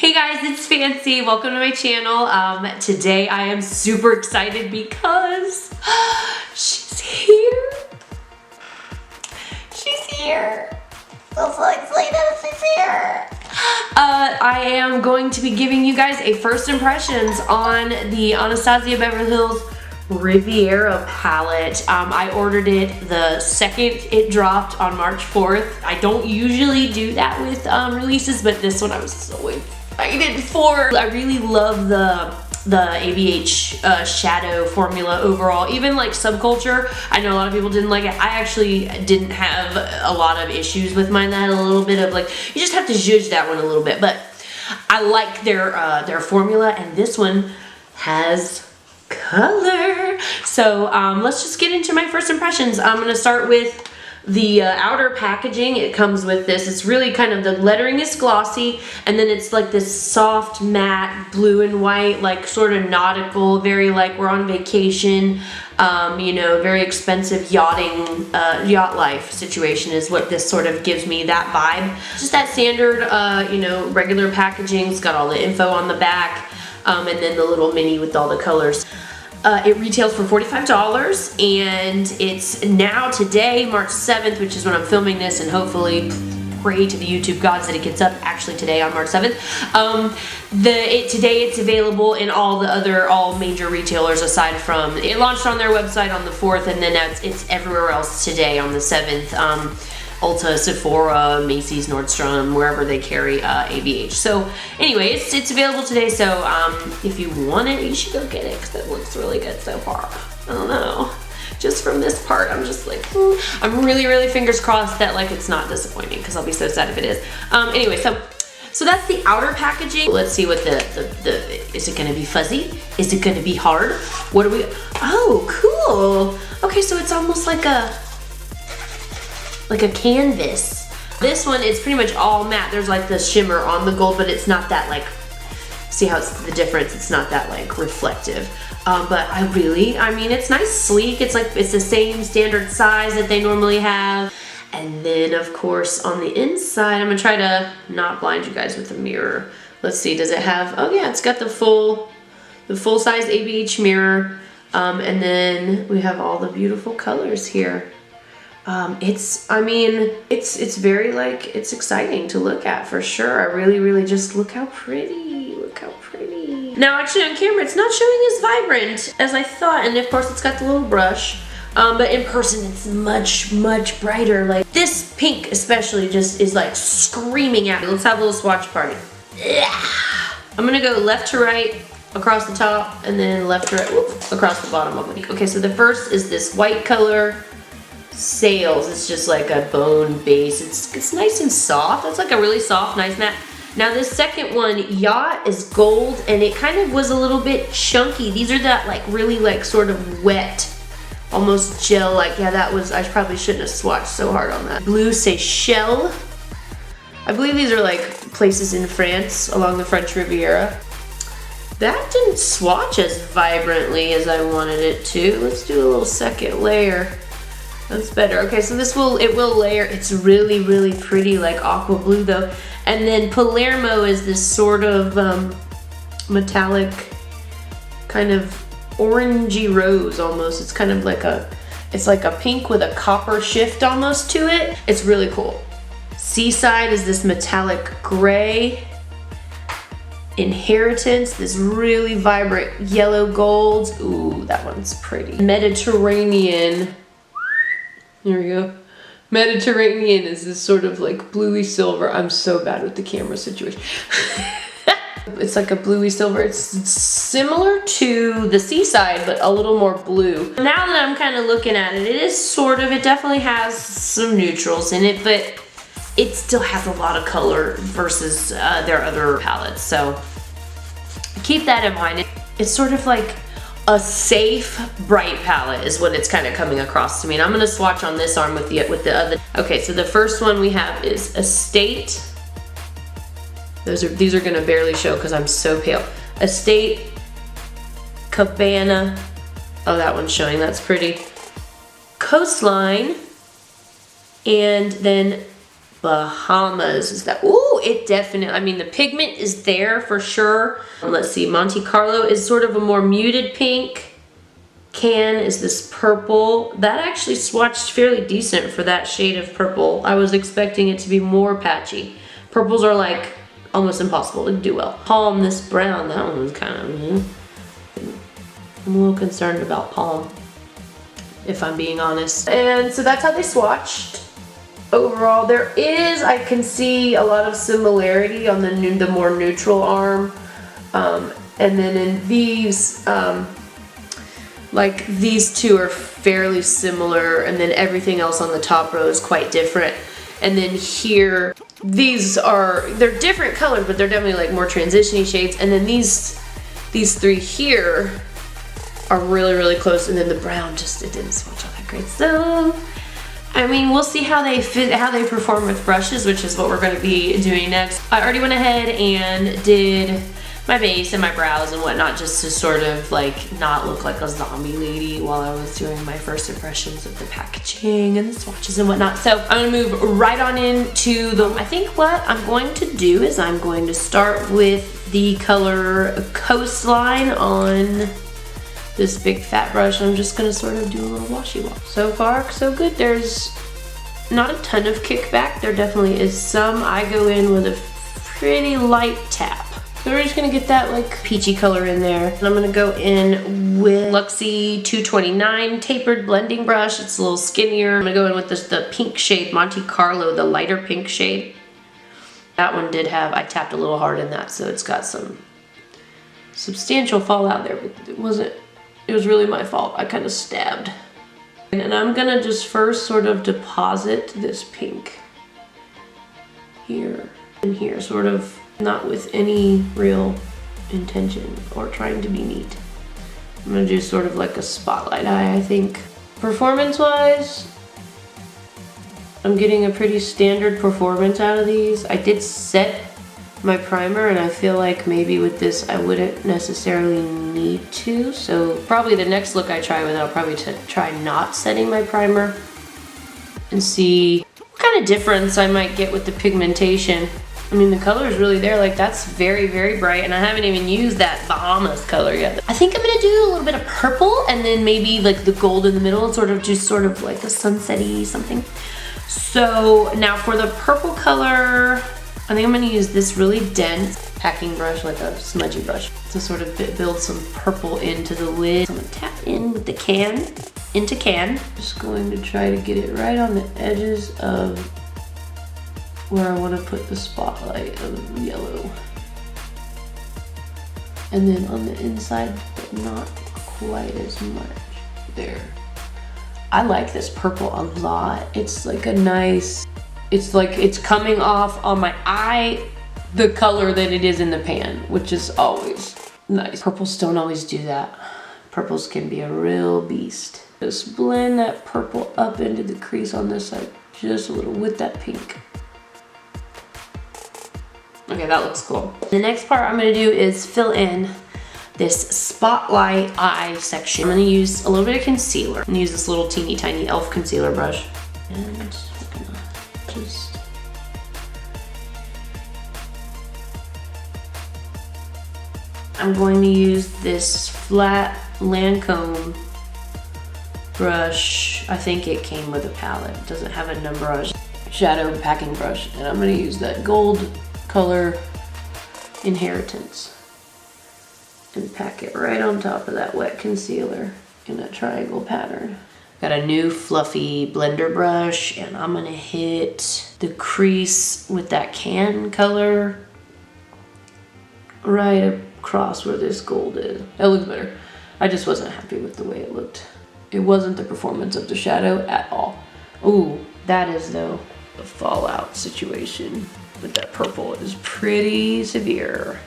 Hey guys, it's Fancy. Welcome to my channel. Today I am super excited because she's here. She's here. I'm so excited she's here. I am going to be giving you guys a first impressions on the Anastasia Beverly Hills Riviera palette. I ordered it the second it dropped on March 4th. I don't usually do that with releases, but this one I was so excited for. I really love the ABH shadow formula overall. Even like Subculture, I know a lot of people didn't like it. I actually didn't have a lot of issues with mine. That had a little bit of like, you just have to judge that one a little bit, but I like their formula, and this one has color. So let's just get into my first impressions. I'm gonna start with the outer packaging. It comes with this. It's really kind of, the lettering is glossy, and then it's like this soft matte blue and white, like sort of nautical, very like we're on vacation, you know, very expensive yachting, yacht life situation is what this sort of gives me, that vibe. Just that standard, you know, regular packaging. It's got all the info on the back. And then the little mini with all the colors. It retails for $45, and it's now today, March 7th, which is when I'm filming this, and hopefully pray to the YouTube gods that it gets up actually today on March 7th. Today it's available in all major retailers aside from, it launched on their website on the 4th, and then it's everywhere else today on the 7th. Ulta, Sephora, Macy's, Nordstrom, wherever they carry ABH. So anyway, it's available today, so if you want it, you should go get it, because it looks really good so far. I don't know. Just from this part, I'm just like, I'm really fingers crossed that like it's not disappointing, because I'll be so sad if it is. Anyway, so that's the outer packaging. Let's see what is it gonna be fuzzy? Is it gonna be hard? What are we, oh, cool. Okay, so it's almost like a canvas. This one is pretty much all matte. There's like the shimmer on the gold, but it's not that like, see how it's the difference? It's not that like reflective. But I mean, it's nice, sleek. It's like, it's the same standard size that they normally have. And then of course on the inside, I'm gonna try to not blind you guys with the mirror. Let's see, does it have, oh yeah, it's got the full size ABH mirror. And then we have all the beautiful colors here. It's very like, it's exciting to look at for sure. I really just, look how pretty, look how pretty. Now actually on camera, it's not showing as vibrant as I thought, and of course it's got the little brush, but in person it's much brighter. Like this pink especially just is like screaming at me. Let's have a little swatch party. I'm gonna go left to right, across the top, and then left to right, whoop, across the bottom of it. Okay, so the first is this white color, Sails. It's just like a bone base. It's nice and soft. It's like a really soft, nice matte. Now this second one, Yacht, is gold, and it kind of was a little bit chunky. These are that like really like sort of wet, almost gel like. Yeah, that was, I probably shouldn't have swatched so hard on that. Blue Seychelles. I believe these are like places in France along the French Riviera. That didn't swatch as vibrantly as I wanted it to. Let's do a little second layer. That's better. Okay, so it will layer. It's really pretty, like aqua blue though. And then Palermo is this sort of metallic, kind of orangey rose almost. It's kind of like it's like a pink with a copper shift almost to it. It's really cool. Seaside is this metallic gray. Inheritance, this really vibrant yellow gold. Ooh, that one's pretty. Mediterranean. Here we go. Mediterranean is this sort of like bluey silver. I'm so bad with the camera situation. It's like a bluey silver. It's similar to the Seaside, but a little more blue. Now that I'm kind of looking at it, it definitely has some neutrals in it, but it still has a lot of color versus their other palettes. So keep that in mind. It's sort of like a safe, bright palette is what it's kind of coming across to me. And I'm gonna swatch on this arm with the other. Okay, so the first one we have is Estate. These are gonna barely show because I'm so pale. Estate, Cabana. Oh, that one's showing, that's pretty. Coastline, and then Bahamas is that. Ooh, it definitely, I mean, the pigment is there for sure. Let's see, Monte Carlo is sort of a more muted pink. Can is this purple. That actually swatched fairly decent for that shade of purple. I was expecting it to be more patchy. Purples are like almost impossible to do well. Palm, this brown, that one was kind of, I'm a little concerned about palm, if I'm being honest. And so that's how they swatched. Overall, there is, I can see a lot of similarity on the more neutral arm. And then in these, like these two are fairly similar, and then everything else on the top row is quite different. And then here, they're different colors, but they're definitely like more transition-y shades. And then these three here are really, really close. And then the brown just, it didn't swatch all that great. So, I mean, we'll see how they perform with brushes, which is what we're gonna be doing next. I already went ahead and did my base and my brows and whatnot, just to sort of like not look like a zombie lady while I was doing my first impressions of the packaging and the swatches and whatnot. So I'm gonna move right on into I think what I'm going to do is I'm going to start with the color Coastline on this big fat brush. I'm just gonna sort of do a little washy wash. So far, so good. There's not a ton of kickback. There definitely is some. I go in with a pretty light tap. So we're just gonna get that like peachy color in there. And I'm gonna go in with Luxie 229 tapered blending brush. It's a little skinnier. I'm gonna go in with the pink shade, Monte Carlo, the lighter pink shade. That one did have, I tapped a little hard in that, so it's got some substantial fallout there, but it was really my fault. I kind of stabbed. And I'm gonna just first sort of deposit this pink here and here, sort of not with any real intention or trying to be neat. I'm gonna do sort of like a spotlight eye, I think. Performance-wise, I'm getting a pretty standard performance out of these. I did set my primer, and I feel like maybe with this I wouldn't necessarily need to. So probably the next look I try with, I'll probably try not setting my primer and see what kind of difference I might get with the pigmentation. I mean, the color is really there. Like, that's very, very bright, and I haven't even used that Bahamas color yet. I think I'm gonna do a little bit of purple, and then maybe like the gold in the middle, and sort of like a sunset-y something. So now for the purple color, I think I'm gonna use this really dense packing brush, like a smudgy brush, to sort of build some purple into the lid. So I'm gonna tap in with the can, into can. Just going to try to get it right on the edges of where I want to put the spotlight of yellow. And then on the inside, but not quite as much. There. I like this purple a lot. It's like a nice, it's like it's coming off on my eye the color that it is in the pan, which is always nice. Purples don't always do that. Purples can be a real beast. Just blend that purple up into the crease on this side, just a little with that pink. Okay, that looks cool. The next part I'm gonna do is fill in this spotlight eye section. I'm gonna use a little bit of concealer. I'm gonna use this little teeny tiny e.l.f. concealer brush. And I'm gonna just... I'm going to use this flat Lancome brush. I think it came with a palette. It doesn't have a number on it. Shadow packing brush. And I'm gonna use that gold color Inheritance and pack it right on top of that wet concealer in a triangle pattern. Got a new fluffy blender brush, and I'm gonna hit the crease with that can color right across where this gold is. That looks better. I just wasn't happy with the way it looked. It wasn't the performance of the shadow at all. Ooh, that is though the fallout situation with that purple is pretty severe.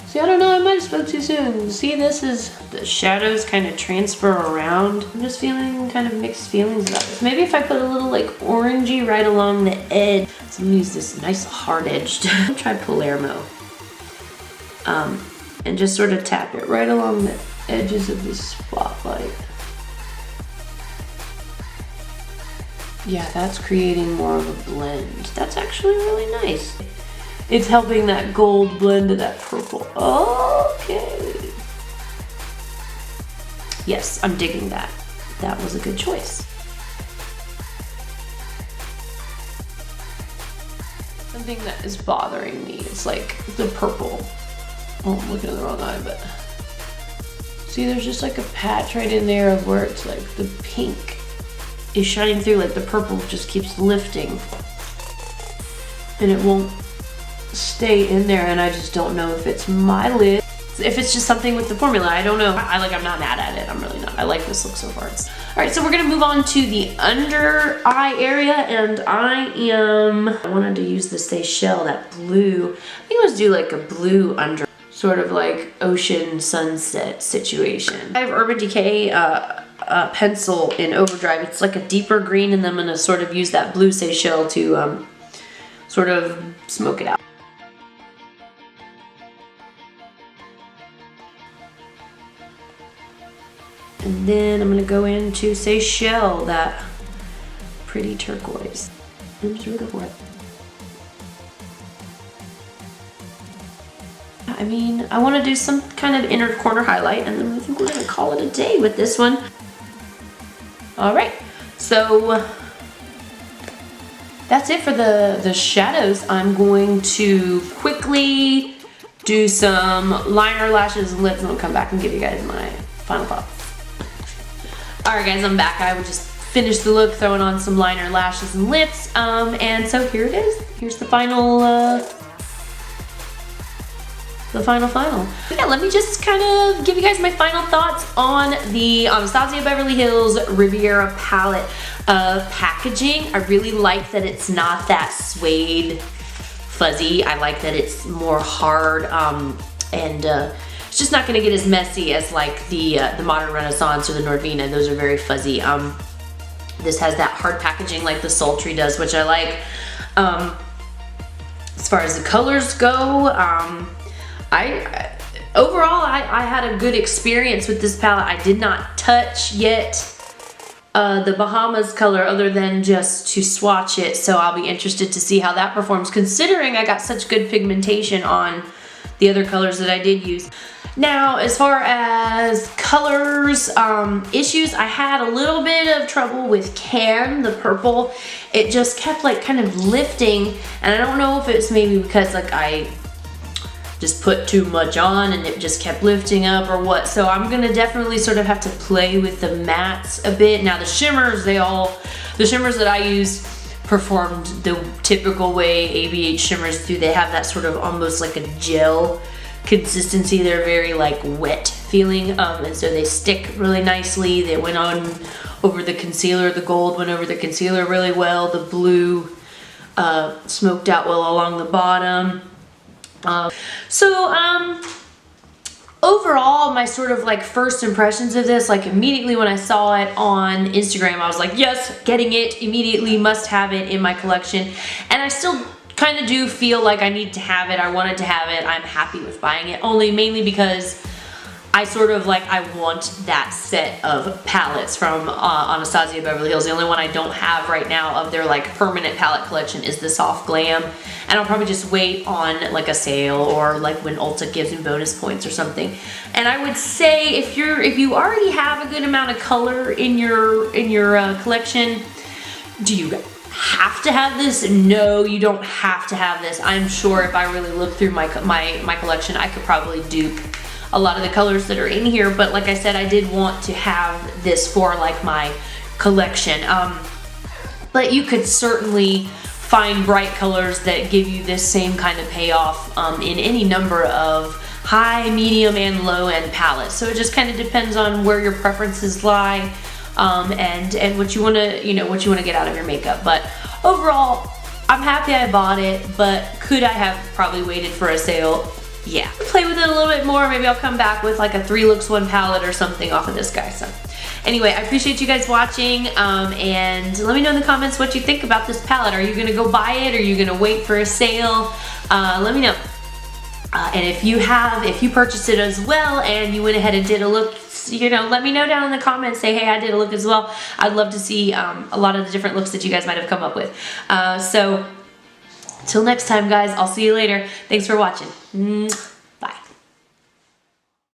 See, I don't know, I might have spoke too soon. See, this is, the shadows kind of transfer around. I'm just feeling kind of mixed feelings about this. Maybe if I put a little like orangey right along the edge. So I'm gonna use this nice hard edged, I'll try Palermo. And just sort of tap it right along the edges of the spotlight. Yeah, that's creating more of a blend. That's actually really nice. It's helping that gold blend to that purple. Okay. Yes, I'm digging that. That was a good choice. Something that is bothering me is like the purple. Oh, I'm looking at the wrong eye, but see, there's just like a patch right in there of where it's like the pink is shining through, like the purple just keeps lifting and it won't stay in there, and I just don't know if it's my lid, if it's just something with the formula. I don't know. I'm not mad at it. I'm really not. I like this look so far. All right, so we're gonna move on to the under eye area, and I wanted to use the Seychelles, that blue. I think let's do like a blue under, sort of like ocean sunset situation. I have Urban Decay pencil in overdrive. It's like a deeper green, and then I'm gonna sort of use that blue Seychelles to sort of smoke it out. And then I'm gonna go into Seychelles, that pretty turquoise. I'm just gonna go for it. I mean, I wanna do some kind of inner corner highlight, and then I think we're gonna call it a day with this one. All right, so that's it for the shadows. I'm going to quickly do some liner, lashes, and lips, and I'll come back and give you guys my final thoughts. All right, guys, I'm back. I would just finish the look, throwing on some liner, lashes, and lips, and so here it is. Here's the final, Yeah, let me just kind of give you guys my final thoughts on the Anastasia Beverly Hills Riviera palette packaging. I really like that it's not that suede fuzzy. I like that it's more hard, and it's just not gonna get as messy as like the Modern Renaissance or the Norvina. Those are very fuzzy. This has that hard packaging like the Sultry does, which I like. As far as the colors go, overall I had a good experience with this palette. I did not touch yet the Bahamas color other than just to swatch it, so I'll be interested to see how that performs, considering I got such good pigmentation on the other colors that I did use. Now, as far as colors, issues, I had a little bit of trouble with Can, the purple. It just kept like kind of lifting, and I don't know if it's maybe because like I just put too much on and it just kept lifting up or what. So I'm gonna definitely sort of have to play with the mattes a bit. Now the shimmers, the shimmers that I used performed the typical way ABH shimmers do. They have that sort of almost like a gel consistency. They're very like wet feeling, and so they stick really nicely. They went on over the concealer. The gold went over the concealer really well. The blue smoked out well along the bottom. Overall, my sort of like first impressions of this, like immediately when I saw it on Instagram, I was like, yes, getting it immediately, must have it in my collection. And I still kind of do feel like I need to have it. I wanted to have it. I'm happy with buying it, mainly because I sort of like, I want that set of palettes from Anastasia Beverly Hills. The only one I don't have right now of their like permanent palette collection is the Soft Glam. And I'll probably just wait on like a sale or like when Ulta gives me bonus points or something. And I would say if you already have a good amount of color in your collection, do you have to have this? No, you don't have to have this. I'm sure if I really look through my collection, I could probably dupe a lot of the colors that are in here, but like I said, I did want to have this for like my collection. But you could certainly find bright colors that give you this same kind of payoff in any number of high, medium, and low end palettes. So it just kind of depends on where your preferences lie, and what you want to get out of your makeup. But overall, I'm happy I bought it, but could I have probably waited for a sale? Yeah. Play with it a little bit more. Maybe I'll come back with like a 3 looks 1 palette or something off of this guy. So anyway, I appreciate you guys watching, and let me know in the comments what you think about this palette. Are you gonna go buy it? Are you gonna wait for a sale? Let me know. And if you purchased it as well and you went ahead and did a look, you know, let me know down in the comments. Say, hey, I did a look as well. I'd love to see a lot of the different looks that you guys might have come up with. So till next time, guys, I'll see you later. Thanks for watching.